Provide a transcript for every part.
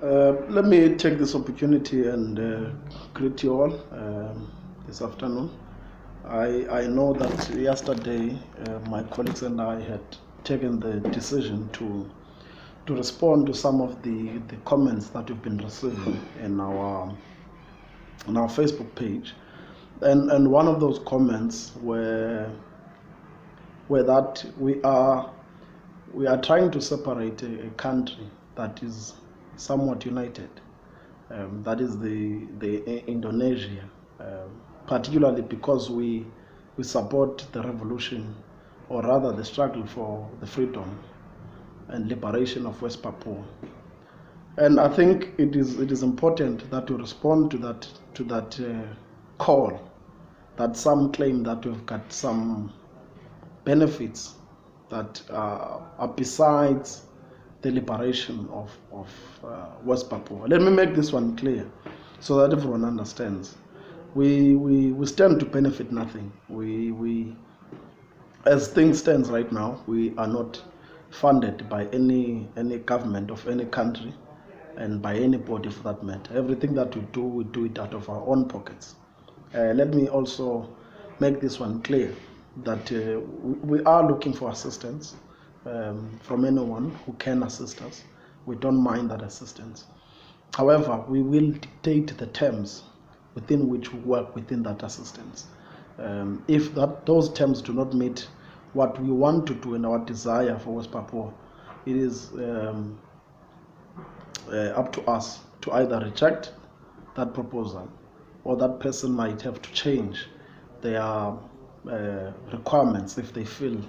Let me take this opportunity and greet you all this afternoon. I know that yesterday my colleagues and I had taken the decision to respond to some of the comments that we've been receiving in our Facebook page, and one of those comments were that we are trying to separate a country that is somewhat united, that is the Indonesia, particularly because we support the revolution, or rather the struggle for the freedom and liberation of West Papua. And I think it is important that we respond to that call, that some claim that we've got some benefits that are besides the liberation of West Papua. Let me make this one clear so that everyone understands. We stand to benefit nothing. We as things stands right now, we are not funded by any government of any country, and by anybody for that matter. Everything that we do it out of our own pockets. Let me also make this one clear, that we are looking for assistance from anyone who can assist us. We don't mind that assistance. However, we will dictate the terms within which we work within that assistance. If those terms do not meet what we want to do and our desire for West Papua, it is up to us to either reject that proposal, or that person might have to change their requirements if they feel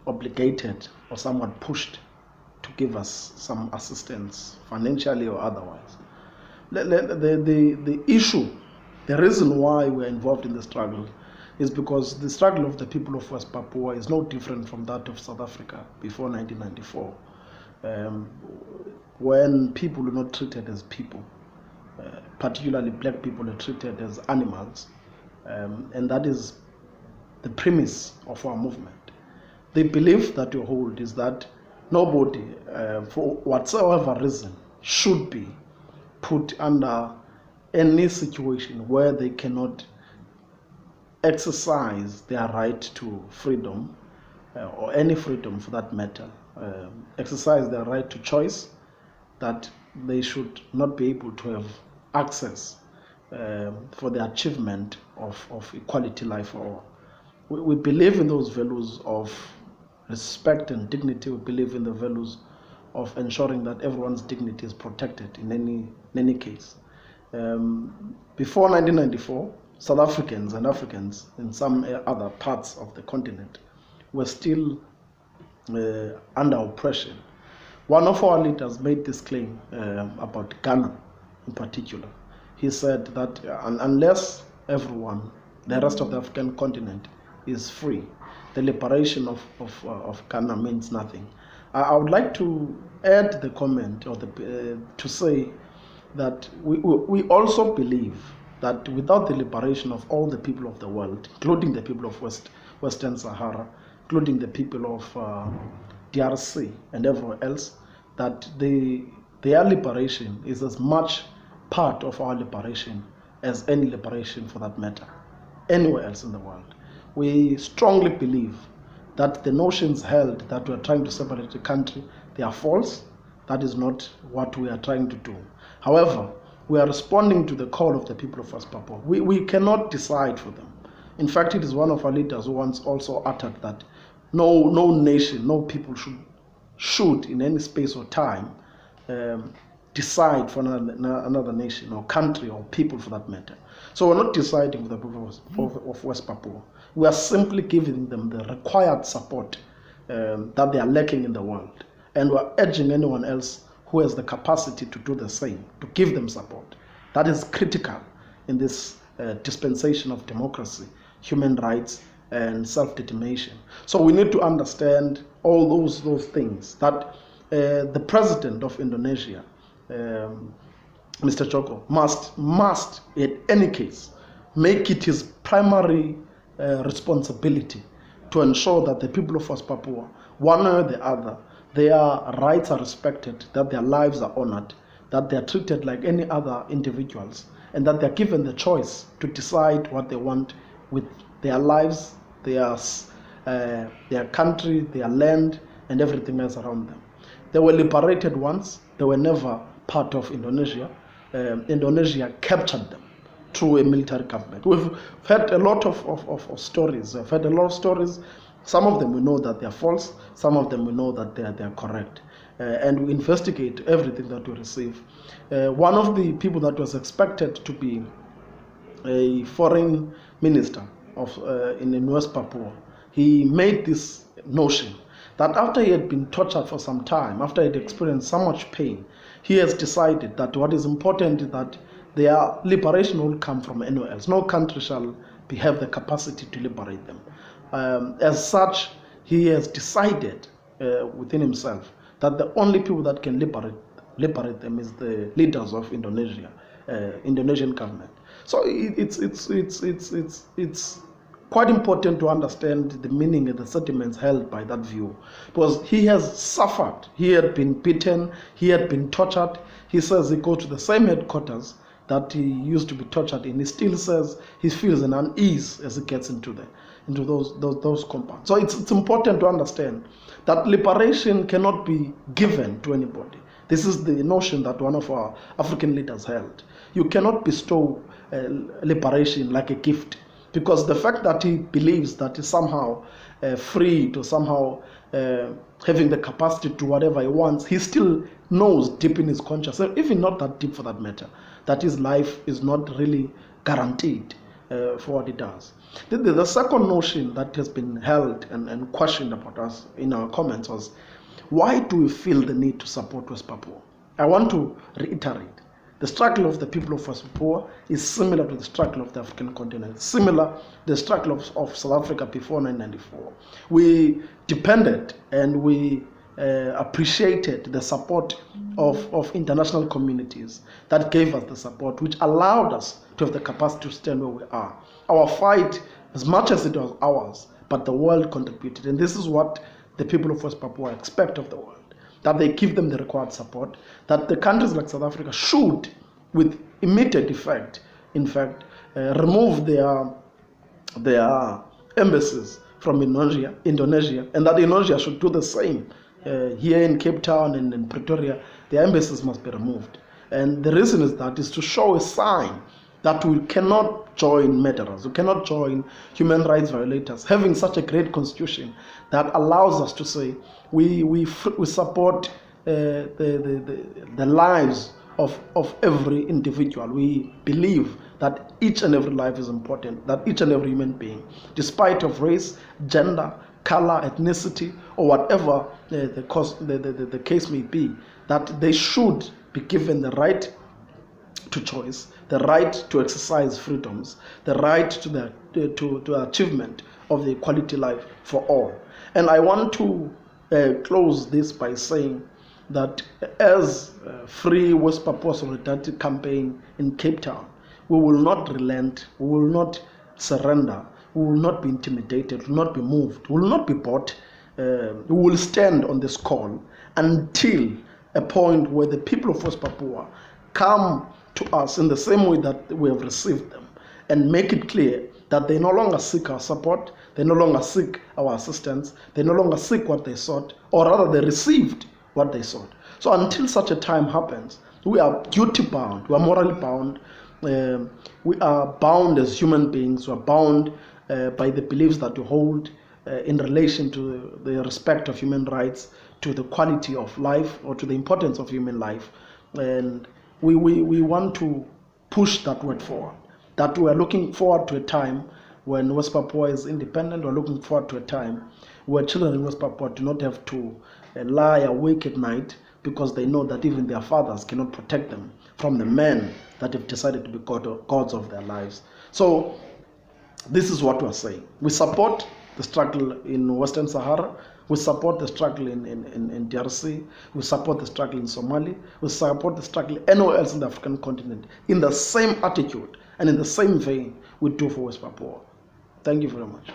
obligated or somewhat pushed to give us some assistance, financially or otherwise. The issue, the reason why we're involved in the struggle, is because the struggle of the people of West Papua is no different from that of South Africa before 1994, when people were not treated as people, particularly black people are treated as animals, and that is the premise of our movement. The belief that we hold is that nobody, for whatsoever reason, should be put under any situation where they cannot exercise their right to freedom, or any freedom for that matter, exercise their right to choice, that they should not be able to have access for the achievement of equality life for all. We believe in those values of respect and dignity. We believe in the values of ensuring that everyone's dignity is protected in any case. Before 1994, South Africans and Africans in some other parts of the continent were still under oppression. One of our leaders made this claim about Ghana in particular. He said that unless everyone, the rest of the African continent, is free, the liberation of Ghana means nothing. I would like to add the comment, or to say that we also believe that without the liberation of all the people of the world, including the people of Western Sahara, including the people of DRC and everywhere else, that their liberation is as much part of our liberation as any liberation for that matter, anywhere else in the world. We strongly believe that the notions held that we are trying to separate the country, they are false. That is not what we are trying to do. However, we are responding to the call of the people of West Papua. We cannot decide for them. In fact, it is one of our leaders who once also uttered that no nation, no people should in any space or time decide for another nation or country or people for that matter. So we're not deciding for the people of West Papua. We are simply giving them the required support that they are lacking in the world. And we're urging anyone else who has the capacity to do the same, to give them support. That is critical in this dispensation of democracy, human rights, and self-determination. So we need to understand all those things, that the president of Indonesia, Mr. Joko, must in any case make it his primary responsibility to ensure that the people of West Papua, one way or the other, their rights are respected, that their lives are honored, that they are treated like any other individuals, and that they're given the choice to decide what they want with their lives, their country, their land, and everything else around them. They were liberated once. They were never part of Indonesia. Indonesia captured them through a military government. We've heard a lot of stories. I've heard a lot of stories. Some of them we know that they are false. Some of them we know that they are correct. And we investigate everything that we receive. One of the people that was expected to be a foreign minister in West Papua, he made this notion that after he had been tortured for some time, after he had experienced so much pain, he has decided that what is important is that their liberation will come from anywhere else. No country shall have the capacity to liberate them. As such, he has decided within himself that the only people that can liberate them is the leaders of Indonesia, Indonesian government. So it's quite important to understand the meaning and the sentiments held by that view, because he has suffered. He had been beaten. He had been tortured. He says he goes to the same headquarters that he used to be tortured in. He still says he feels an unease as he gets into those compounds. So it's important to understand that liberation cannot be given to anybody. This is the notion that one of our African leaders held. You cannot bestow liberation like a gift, because the fact that he believes that he's somehow free to somehow having the capacity to do whatever he wants, he still knows deep in his conscience, even not that deep for that matter, that his life is not really guaranteed for what he does. The second notion that has been held and questioned about us in our comments was, why do we feel the need to support West Papua? I want to reiterate, the struggle of the people of West Papua is similar to the struggle of the African continent, similar to the struggle of South Africa before 1994. We depended and we appreciated the support of international communities that gave us the support, which allowed us to have the capacity to stand where we are. Our fight, as much as it was ours, but the world contributed. And this is what the people of West Papua expect of the world, that they give them the required support, that the countries like South Africa should, with immediate effect, in fact, remove their embassies from Indonesia, and that Indonesia should do the same. Here in Cape Town and in Pretoria, their embassies must be removed. And the reason is to show a sign that we cannot join murderers, we cannot join human rights violators, having such a great constitution that allows us to say we support the lives of every individual. We believe that each and every life is important, that each and every human being, despite of race, gender, color, ethnicity, or whatever the case may be, that they should be given the right to choice, the right to exercise freedoms, the right to the achievement of the equality life for all. And I want to close this by saying that as Free West Papua Solidarity Campaign in Cape Town, we will not relent, we will not surrender, we will not be intimidated, we will not be moved, we will not be bought. We will stand on this call until a point where the people of West Papua come to us in the same way that we have received them, and make it clear that they no longer seek our support, they no longer seek our assistance, they no longer seek what they sought, or rather they received what they sought. So until such a time happens, we are duty bound, we are morally bound, we are bound as human beings, we are bound by the beliefs that we hold in relation to the respect of human rights, to the quality of life, or to the importance of human life. And we want to push that word forward, that we are looking forward to a time when West Papua is independent. We're looking forward to a time where children in West Papua do not have to lie awake at night because they know that even their fathers cannot protect them from the men that have decided to be gods of their lives. So this is what we're saying. We support the struggle in Western Sahara. We support the struggle in DRC. We support the struggle in Somalia. We support the struggle anywhere else in the African continent in the same attitude and in the same vein we do for West Papua. Thank you very much.